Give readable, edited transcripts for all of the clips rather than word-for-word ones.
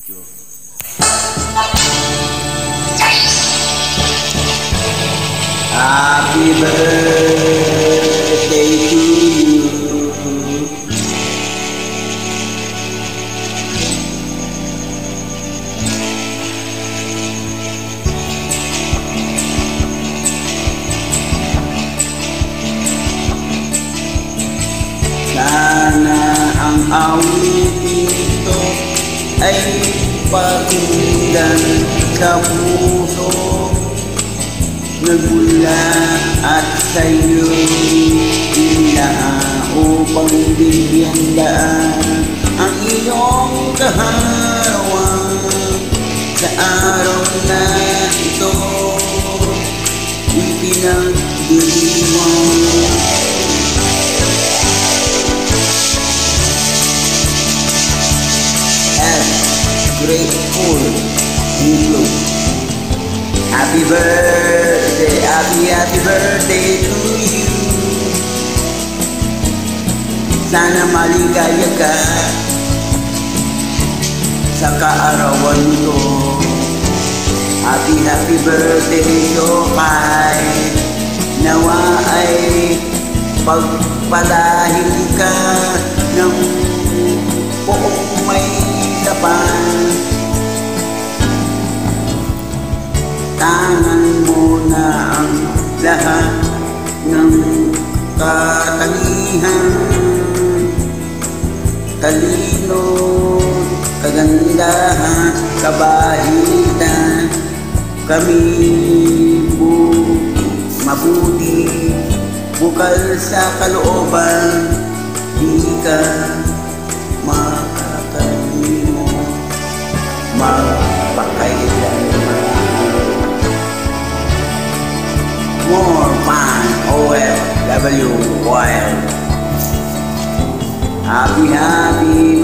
video. Happy birthday to you. Sana ang awitin ito ay pakinggan sa puso nagmula at sa'yo upang bigyan daan ang iyong kahawan sa araw na ito ipinagdiriwang. Grateful you. Happy birthday, happy birthday to you. Sana maligaya ka sa kaarawan nito. Happy birthday to kay nawa ay pagpalahin ka ng buong may kapan. Tangan mo na ang lahat ng katangian, talino, kagandahan, kabahitan. Kami mabuti, bukal sa kalooban, di ka makakalimo magpakailanman. More fun, OFW Wild. Happy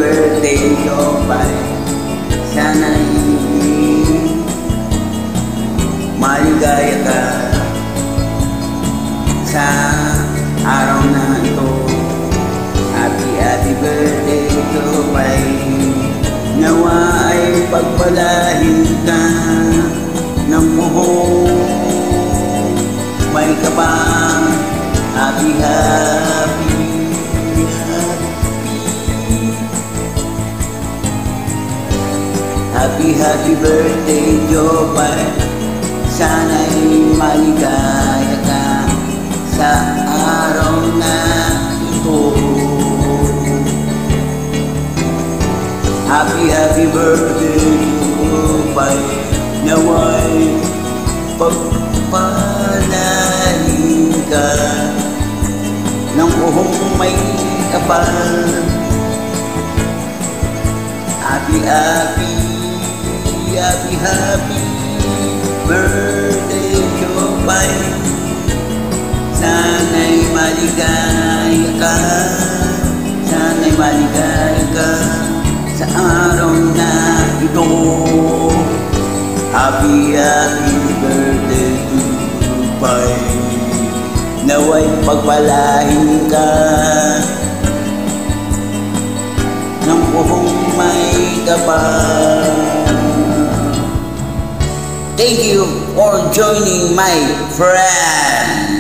birthday, Jopay. Sana'y maligaya ka sa araw na ito. Happy birthday, Jopay. Nawa ay pagpalahin ka ng muhong may kapang. Happy birthday, Jopay. Sana'y maligaya ka sa araw na ito. Happy birthday, Jopay. Nawa'y pagpalahin ka ng buhong may kapal. Happy birthday, Jopay. Sana'y maligaya ka, sana'y maligaya ka sa araw na ito. Happy birthday, Jopay. Nawa'y pagpalahin ka ng buhong may kapal. Thank you for joining my friend.